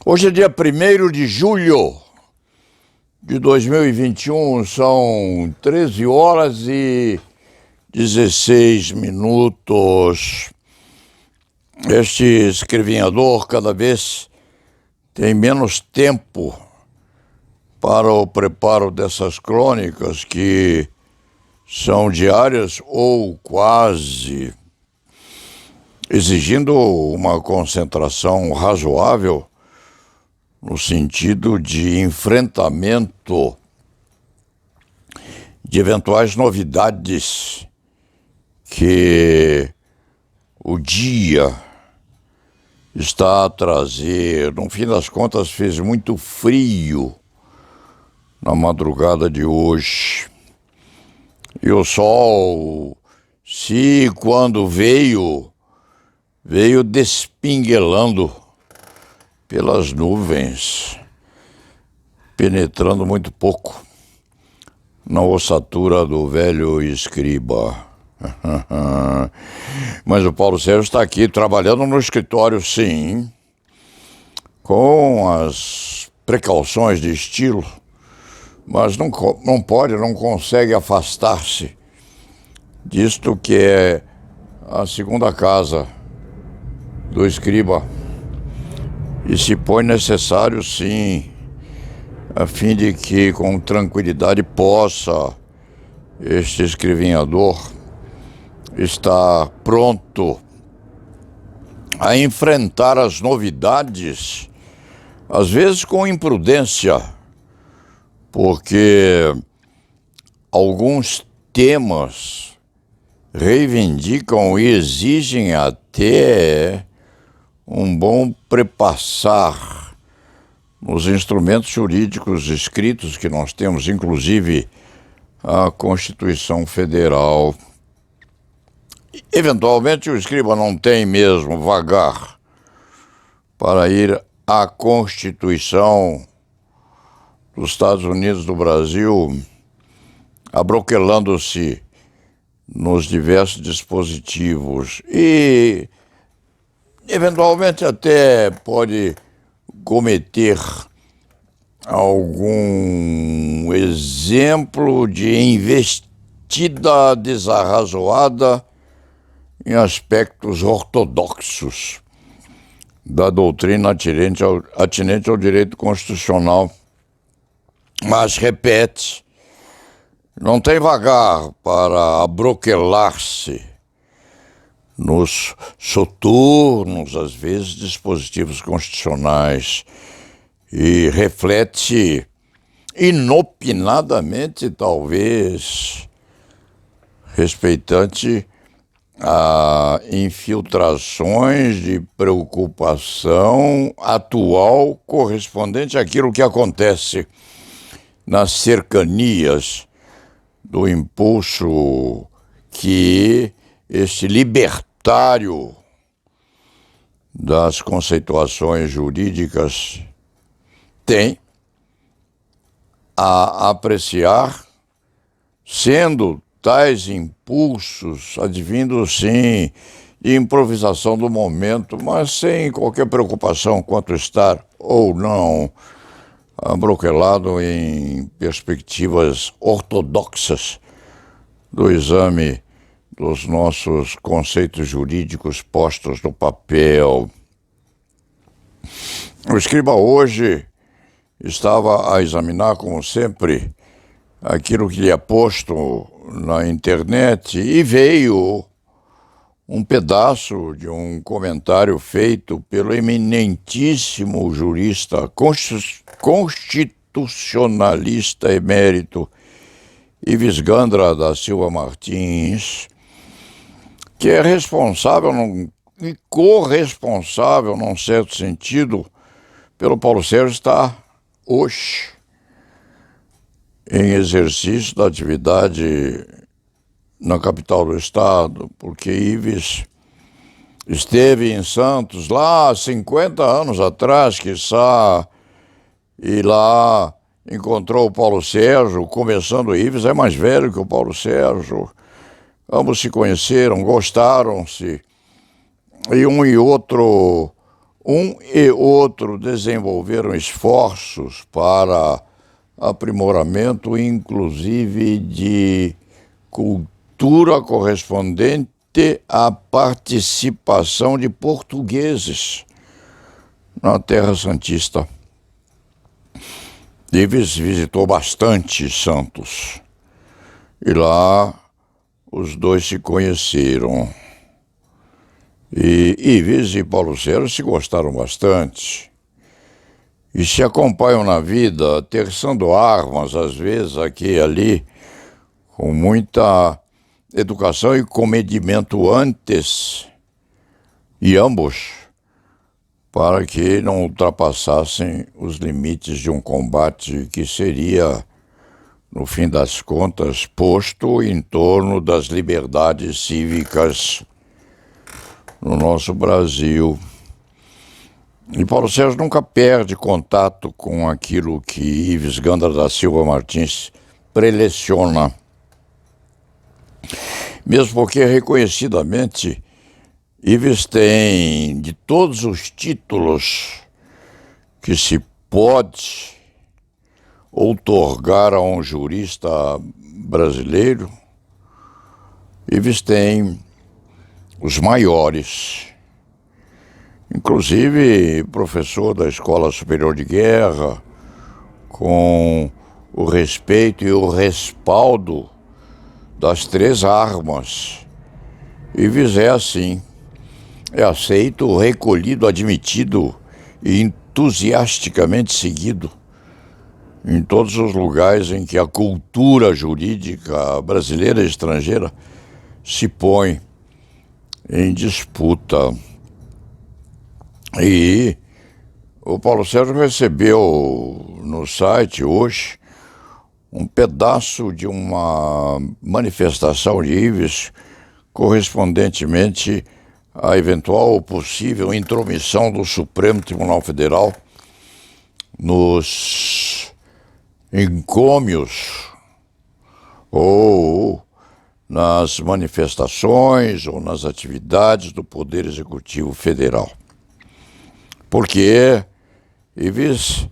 Hoje é dia 1º de julho de 2021, são 13 horas e 16 minutos. Este escrevinhador cada vez tem menos tempo para o preparo dessas crônicas que são diárias ou quase, exigindo uma concentração razoável no sentido de enfrentamento de eventuais novidades que o dia está a trazer. No fim das contas, fez muito frio na madrugada de hoje. E o sol, se quando veio despinguelando pelas nuvens, penetrando muito pouco na ossatura do velho escriba. Mas o Paulo Sérgio está aqui trabalhando no escritório, sim, com as precauções de estilo, mas não consegue afastar-se disto que é a segunda casa do escriba. E se põe necessário, sim, a fim de que com tranquilidade possa este escrevinhador estar pronto a enfrentar as novidades, às vezes com imprudência, porque alguns temas reivindicam e exigem até um bom prepassar nos instrumentos jurídicos escritos que nós temos, inclusive a Constituição Federal. Eventualmente o escriba não tem mesmo vagar para ir à Constituição dos Estados Unidos do Brasil, abroquelando-se nos diversos dispositivos e eventualmente até pode cometer algum exemplo de investida desarrazoada em aspectos ortodoxos da doutrina atinente ao direito constitucional. Mas, repete, não tem vagar para abroquelar-se nos soturnos, às vezes, dispositivos constitucionais e reflete inopinadamente, talvez, respeitante a infiltrações de preocupação atual correspondente àquilo que acontece nas cercanias do impulso que este libertário das conceituações jurídicas tem a apreciar, sendo tais impulsos advindos, sim, de improvisação do momento, mas sem qualquer preocupação quanto estar ou não abroquelado em perspectivas ortodoxas do exame dos nossos conceitos jurídicos postos no papel. O escriba hoje estava a examinar, como sempre, aquilo que lhe é posto na internet e veio um pedaço de um comentário feito pelo eminentíssimo jurista constitucionalista emérito Ives Gandra da Silva Martins, que é responsável e corresponsável, num certo sentido, pelo Paulo Sérgio estar hoje em exercício da atividade na capital do estado, porque Ives esteve em Santos lá há 50 anos atrás, quiçá, e lá encontrou o Paulo Sérgio, começando. O Ives é mais velho que o Paulo Sérgio. Ambos se conheceram, gostaram-se, e um e outro um e outro desenvolveram esforços para aprimoramento, inclusive de cultura correspondente à participação de portugueses na Terra Santista. Ives visitou bastante Santos e lá os dois se conheceram. E Ives e Paulo Sérgio se gostaram bastante e se acompanham na vida, terçando armas, às vezes aqui e ali, com muita educação e comedimento antes, e ambos, para que não ultrapassassem os limites de um combate que seria, no fim das contas, posto em torno das liberdades cívicas no nosso Brasil. E Paulo Sérgio nunca perde contato com aquilo que Ives Gandra da Silva Martins preleciona. Mesmo porque, reconhecidamente, Ives tem, de todos os títulos que se pode outorgar a um jurista brasileiro, Ives tem os maiores, inclusive professor da Escola Superior de Guerra, com o respeito e o respaldo das 3 armas. Ives é assim, é aceito, recolhido, admitido e entusiasticamente seguido em todos os lugares em que a cultura jurídica brasileira e estrangeira se põe em disputa. E o Paulo Sérgio recebeu no site hoje um pedaço de uma manifestação de Ives correspondentemente à eventual ou possível intromissão do Supremo Tribunal Federal nos encômios ou nas manifestações ou nas atividades do Poder Executivo Federal. Porque Ives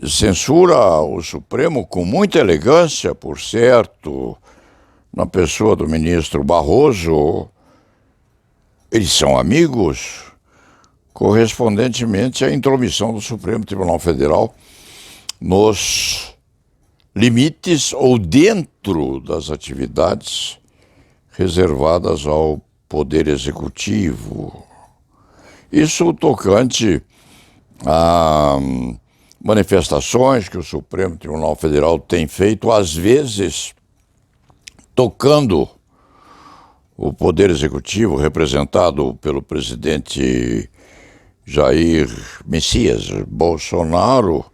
censura o Supremo com muita elegância, por certo, na pessoa do ministro Barroso. Eles são amigos, correspondentemente à intromissão do Supremo Tribunal Federal nos limites ou dentro das atividades reservadas ao Poder Executivo. Isso tocante a manifestações que o Supremo Tribunal Federal tem feito, às vezes tocando o Poder Executivo, representado pelo presidente Jair Messias Bolsonaro,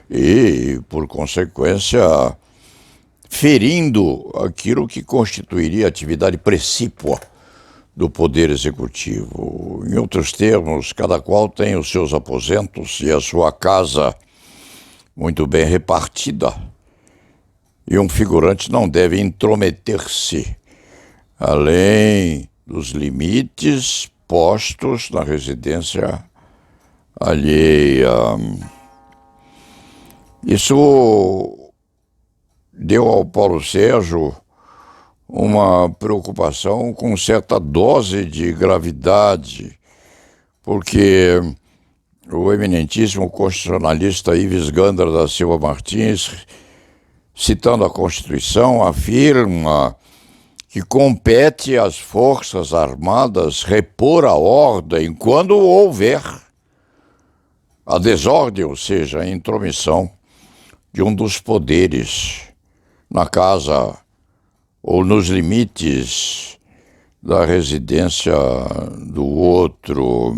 e, por consequência, ferindo aquilo que constituiria a atividade precípua do Poder Executivo. Em outros termos, cada qual tem os seus aposentos e a sua casa muito bem repartida, e um figurante não deve intrometer-se além dos limites postos na residência alheia. Isso deu ao Paulo Sérgio uma preocupação com certa dose de gravidade, porque o eminentíssimo constitucionalista Ives Gandra da Silva Martins, citando a Constituição, afirma que compete às Forças Armadas repor a ordem quando houver a desordem, ou seja, a intromissão de um dos poderes na casa ou nos limites da residência do outro.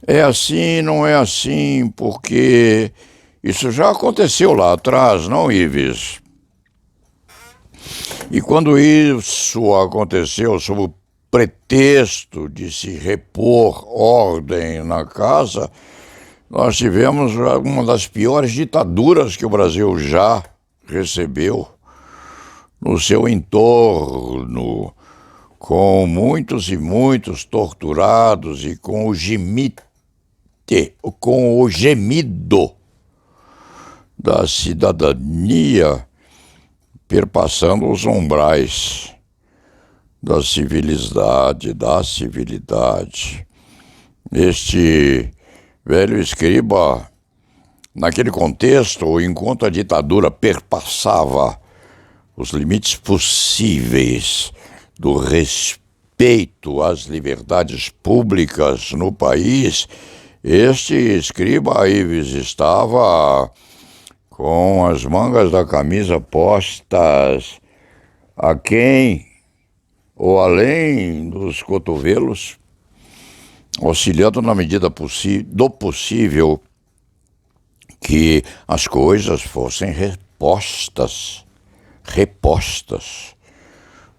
É assim, não é assim, porque isso já aconteceu lá atrás, não, Ives? E quando isso aconteceu sob o pretexto de se repor ordem na casa, nós tivemos uma das piores ditaduras que o Brasil já recebeu no seu entorno, com muitos e muitos torturados e com o gemido da cidadania perpassando os umbrais da civilidade, Este velho escriba, naquele contexto, enquanto a ditadura perpassava os limites possíveis do respeito às liberdades públicas no país, este escriba Ives estava com as mangas da camisa postas aquém ou além dos cotovelos, auxiliando na medida do possível que as coisas fossem repostas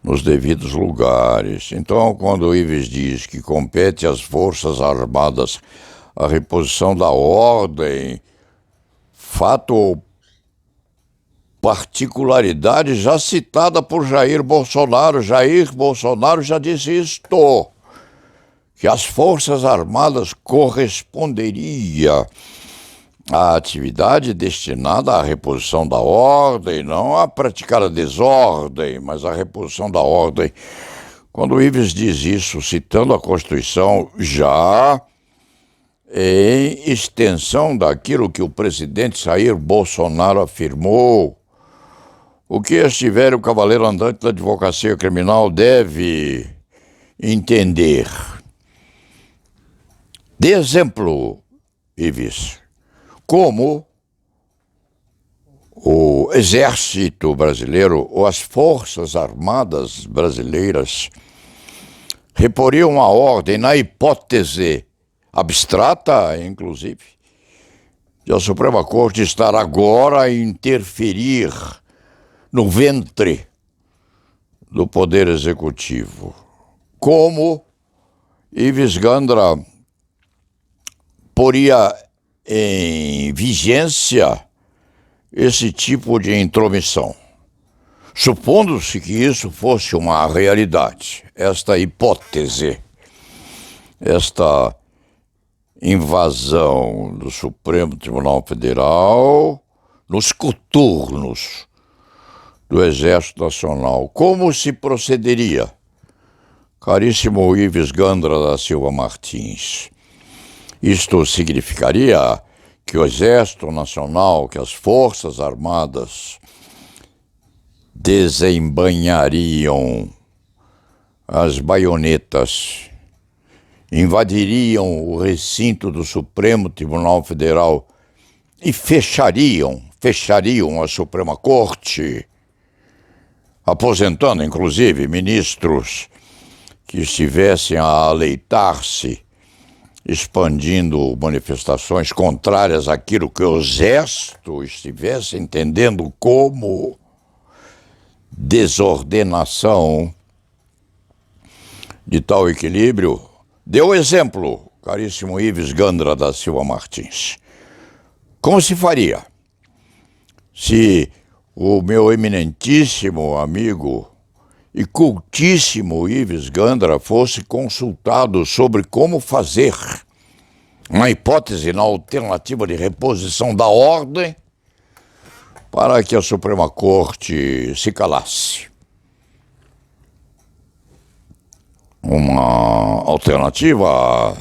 nos devidos lugares. Então, quando o Ives diz que compete às Forças Armadas a reposição da ordem, fato ou particularidade já citada por Jair Bolsonaro. Jair Bolsonaro já disse isto, que as Forças Armadas corresponderia à atividade destinada à reposição da ordem, não a praticar a desordem, mas a reposição da ordem. Quando o Ives diz isso, citando a Constituição, já em extensão daquilo que o presidente Jair Bolsonaro afirmou, o que este velho cavaleiro andante da advocacia criminal deve entender. De exemplo, Ives, como o Exército Brasileiro ou as Forças Armadas Brasileiras reporiam a ordem na hipótese abstrata, inclusive, de a Suprema Corte estar agora a interferir no ventre do Poder Executivo. Como Ives Gandra poria em vigência esse tipo de intromissão, supondo-se que isso fosse uma realidade, esta hipótese, esta invasão do Supremo Tribunal Federal nos coturnos do Exército Nacional. Como se procederia? Caríssimo Ives Gandra da Silva Martins, isto significaria que o Exército Nacional, que as Forças Armadas desembainhariam as baionetas, invadiriam o recinto do Supremo Tribunal Federal e fechariam a Suprema Corte, aposentando, inclusive, ministros que estivessem a aleitar-se, expandindo manifestações contrárias àquilo que o Exército estivesse entendendo como desordenação de tal equilíbrio. Deu exemplo, caríssimo Ives Gandra da Silva Martins. Como se faria se o meu eminentíssimo amigo e cultíssimo Ives Gandra fosse consultado sobre como fazer uma hipótese na alternativa de reposição da ordem para que a Suprema Corte se calasse? Uma alternativa: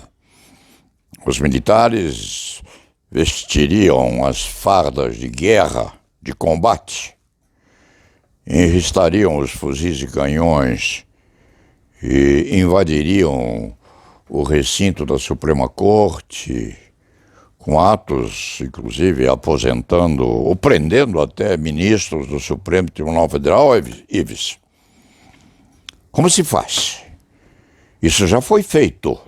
os militares vestiriam as fardas de guerra, de combate, enristariam os fuzis e canhões e invadiriam o recinto da Suprema Corte, com atos, inclusive, aposentando ou prendendo até ministros do Supremo Tribunal Federal. Ives, como se faz? Isso já foi feito.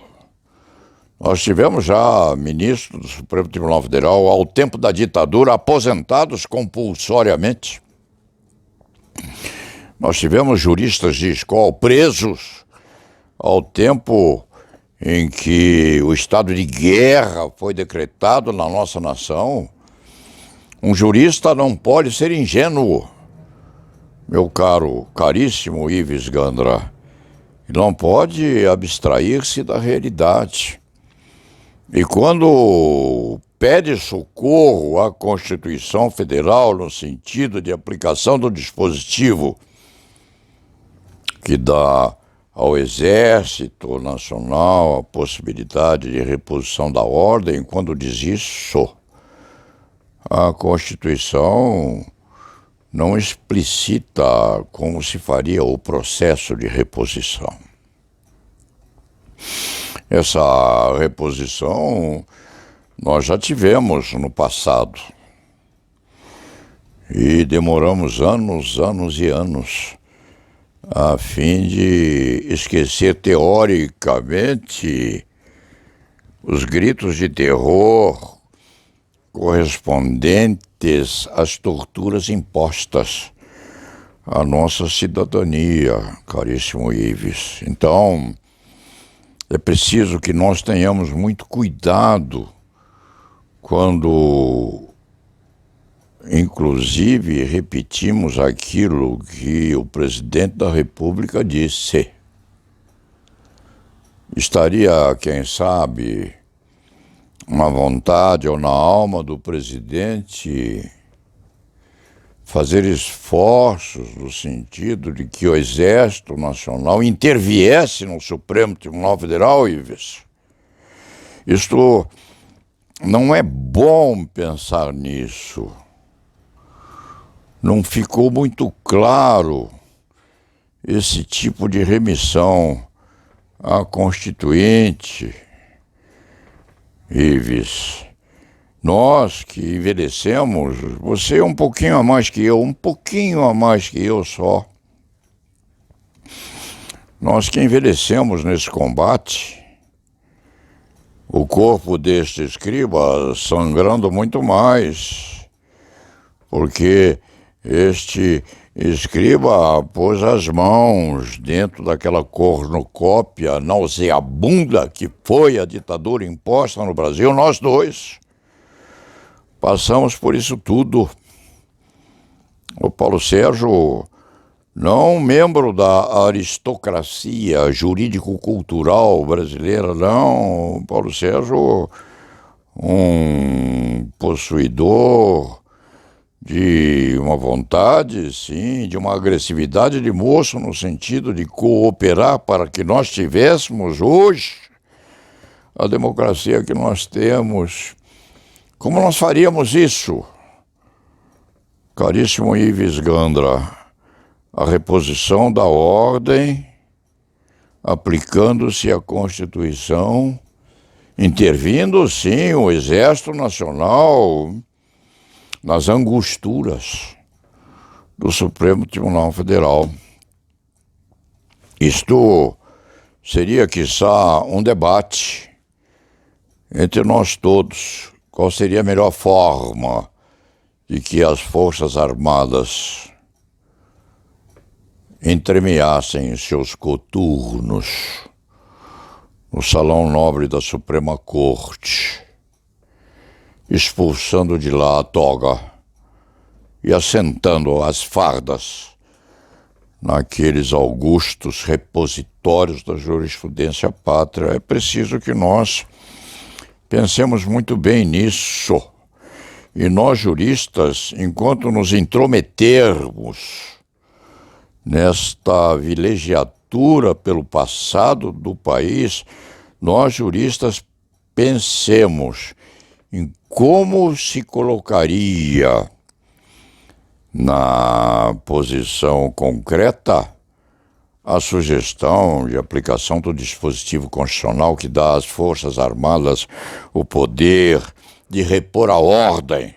Nós tivemos já ministros do Supremo Tribunal Federal, ao tempo da ditadura, aposentados compulsoriamente. Nós tivemos juristas de escola presos ao tempo em que o estado de guerra foi decretado na nossa nação. Um jurista não pode ser ingênuo, meu caro, caríssimo Ives Gandra. não pode abstrair-se da realidade. E quando pede socorro à Constituição Federal no sentido de aplicação do dispositivo que dá ao Exército Nacional a possibilidade de reposição da ordem, quando diz isso, a Constituição não explicita como se faria o processo de reposição. Essa reposição nós já tivemos no passado e demoramos anos e anos a fim de esquecer teoricamente os gritos de terror correspondentes às torturas impostas à nossa cidadania, caríssimo Ives. Então, é preciso que nós tenhamos muito cuidado quando, inclusive, repetimos aquilo que o presidente da República disse. Estaria, quem sabe, uma vontade ou na alma do presidente fazer esforços no sentido de que o Exército Nacional interviesse no Supremo Tribunal Federal, Ives. Isto não é bom pensar nisso. Não ficou muito claro esse tipo de remissão à Constituinte, Ives. Nós que envelhecemos, você um pouquinho a mais que eu só. Nós que envelhecemos nesse combate, o corpo deste escriba sangrando muito mais, porque este escriba pôs as mãos dentro daquela cornucópia nauseabunda que foi a ditadura imposta no Brasil. Nós dois passamos por isso tudo. O Paulo Sérgio, não membro da aristocracia jurídico-cultural brasileira, não. O Paulo Sérgio, um possuidor de uma vontade, sim, de uma agressividade de moço no sentido de cooperar para que nós tivéssemos hoje a democracia que nós temos. Como nós faríamos isso? Caríssimo Ives Gandra, a reposição da ordem, aplicando-se a Constituição, intervindo, sim, o Exército Nacional nas angusturas do Supremo Tribunal Federal. Isto seria, quiçá, um debate entre nós todos. Qual seria a melhor forma de que as Forças Armadas entremeassem seus coturnos no Salão Nobre da Suprema Corte, expulsando de lá a toga e assentando as fardas naqueles augustos repositórios da jurisprudência pátria. É preciso que nós pensemos muito bem nisso. E nós, juristas, enquanto nos intrometermos nesta vilegiatura pelo passado do país, nós, juristas, pensemos em como se colocaria na posição concreta a sugestão de aplicação do dispositivo constitucional que dá às Forças Armadas o poder de repor a ordem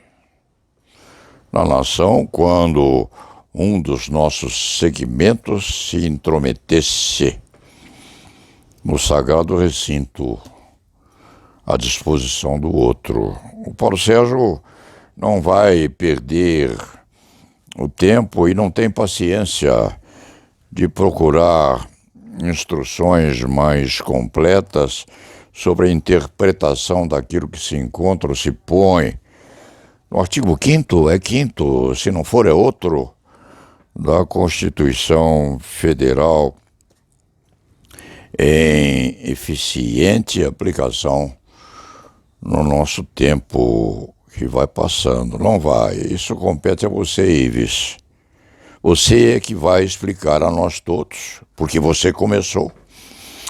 na nação quando um dos nossos segmentos se intrometesse no sagrado recinto à disposição do outro. O Paulo Sérgio não vai perder o tempo e não tem paciência de procurar instruções mais completas sobre a interpretação daquilo que se encontra ou se põe no artigo 5º, é 5º, se não for é outro, da Constituição Federal em eficiente aplicação no nosso tempo que vai passando. Não vai. Isso compete a você, Ives. Você é que vai explicar a nós todos, porque você começou.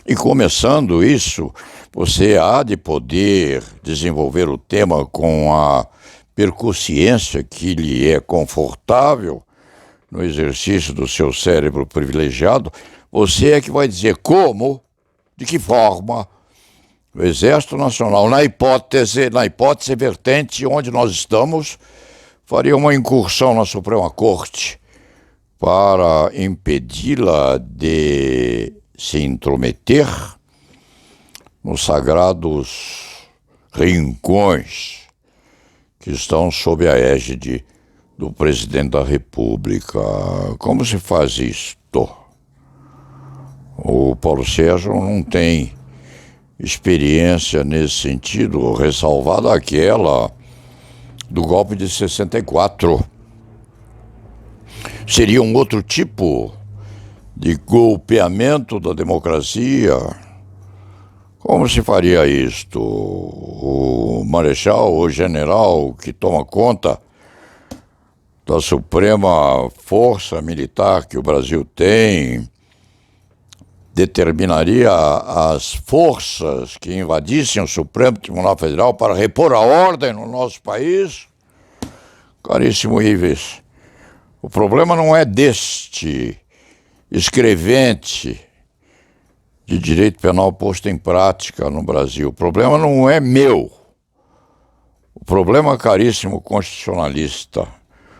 E começando isso, você há de poder desenvolver o tema com a percussiência que lhe é confortável no exercício do seu cérebro privilegiado. Você é que vai dizer como, de que forma, o Exército Nacional, na hipótese vertente onde nós estamos, faria uma incursão na Suprema Corte para impedi-la de se intrometer nos sagrados rincões que estão sob a égide do presidente da República. Como se faz isto? O Paulo Sérgio não tem experiência nesse sentido, ressalvada aquela do golpe de 64. Seria um outro tipo de golpeamento da democracia. Como se faria isto? O marechal, o general que toma conta da suprema força militar que o Brasil tem, determinaria as forças que invadissem o Supremo Tribunal Federal para repor a ordem no nosso país? Caríssimo Ives, o problema não é deste escrevente de direito penal posto em prática no Brasil. O problema não é meu. O problema, caríssimo constitucionalista,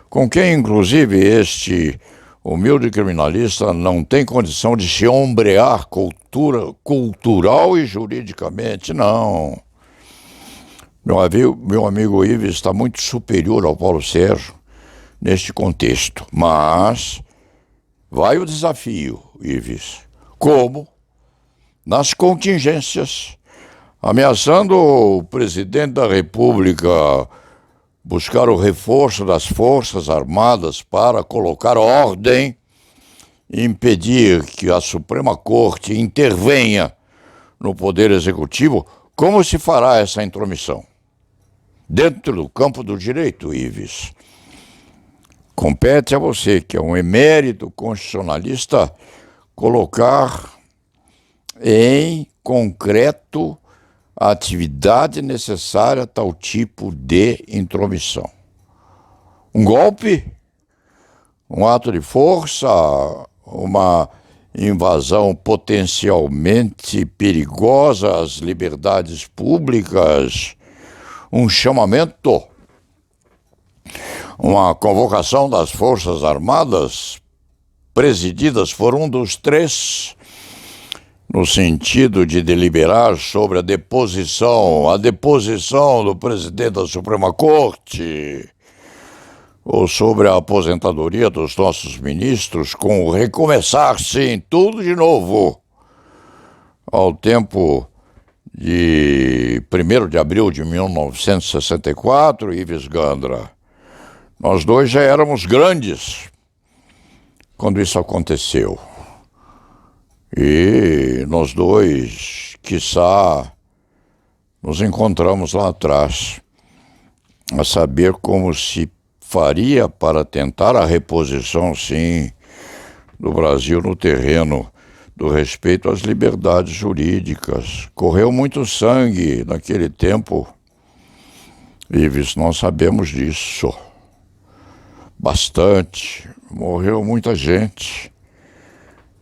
com quem, inclusive, este humilde criminalista não tem condição de se ombrear cultural e juridicamente, não. Meu amigo Ives está muito superior ao Paulo Sérgio neste contexto. Mas vai o desafio, Ives. Como? Nas contingências, ameaçando o presidente da República buscar o reforço das Forças Armadas para colocar ordem e impedir que a Suprema Corte intervenha no Poder Executivo. Como se fará essa intromissão? Dentro do campo do direito, Ives. Compete a você, que é um emérito constitucionalista, colocar em concreto a atividade necessária a tal tipo de intromissão. Um golpe, um ato de força, uma invasão potencialmente perigosa às liberdades públicas, um chamamento, uma convocação das Forças Armadas, presididas por um dos três, no sentido de deliberar sobre a deposição do presidente da Suprema Corte, ou sobre a aposentadoria dos nossos ministros, com recomeçar, sim, tudo de novo, ao tempo de 1º de abril de 1964, Ives Gandra. Nós dois já éramos grandes quando isso aconteceu. E nós dois, quiçá, nos encontramos lá atrás, a saber como se faria para tentar a reposição, sim, do Brasil no terreno do respeito às liberdades jurídicas. Correu muito sangue naquele tempo, Ives, nós sabemos disso. Bastante, morreu muita gente.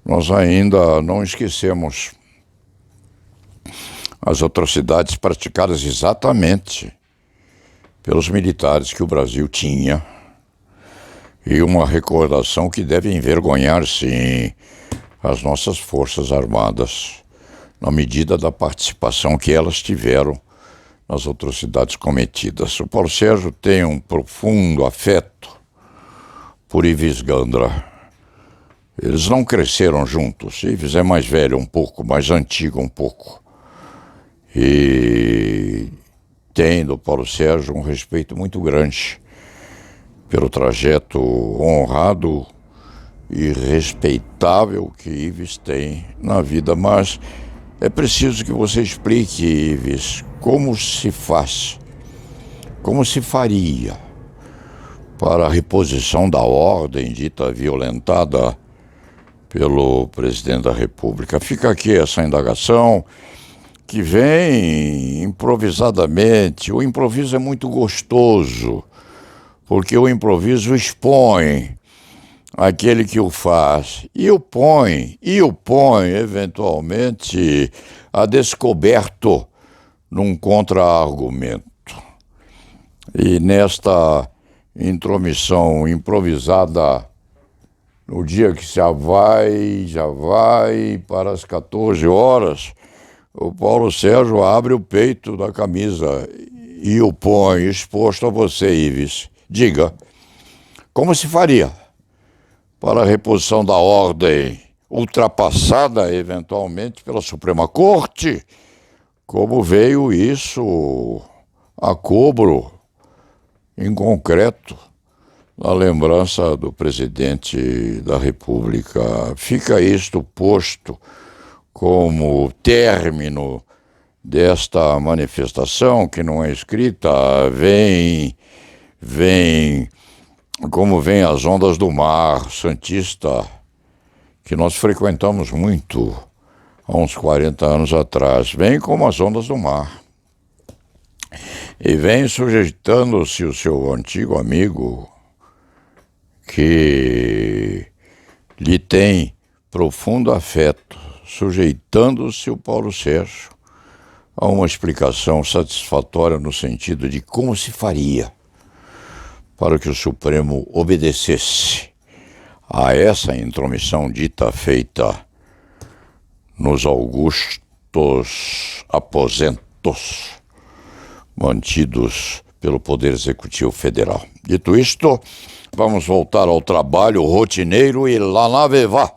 Nós ainda não esquecemos as atrocidades praticadas exatamente pelos militares que o Brasil tinha, e uma recordação que deve envergonhar, sim, as nossas Forças Armadas, na medida da participação que elas tiveram nas atrocidades cometidas. O Paulo Sérgio tem um profundo afeto por Ives Gandra. Eles não cresceram juntos. Ives é mais velho um pouco, mais antigo um pouco. E tem do Paulo Sérgio um respeito muito grande pelo trajeto honrado e respeitável que Ives tem na vida, mas é preciso que você explique, Ives, como se faz, como se faria para a reposição da ordem dita violentada pelo presidente da República. Fica aqui essa indagação que vem improvisadamente. O improviso é muito gostoso, porque o improviso expõe aquele que o faz e o põe, eventualmente, a descoberto num contra-argumento. E nesta intromissão improvisada, no dia que já vai para as 14 horas, o Paulo Sérgio abre o peito da camisa e o põe exposto a você, Ives. Diga, como se faria para a reposição da ordem ultrapassada, eventualmente, pela Suprema Corte? Como veio isso a cobro, em concreto, na lembrança do presidente da República? Fica isto posto como término desta manifestação, que não é escrita, como vem as ondas do mar Santista, que nós frequentamos muito há uns 40 anos atrás, vem como as ondas do mar. E vem sujeitando-se o seu antigo amigo, que lhe tem profundo afeto, sujeitando-se o Paulo Sérgio a uma explicação satisfatória no sentido de como se faria para que o Supremo obedecesse a essa intromissão dita feita nos augustos aposentos mantidos pelo Poder Executivo Federal. Dito isto, vamos voltar ao trabalho rotineiro e lá na vevá.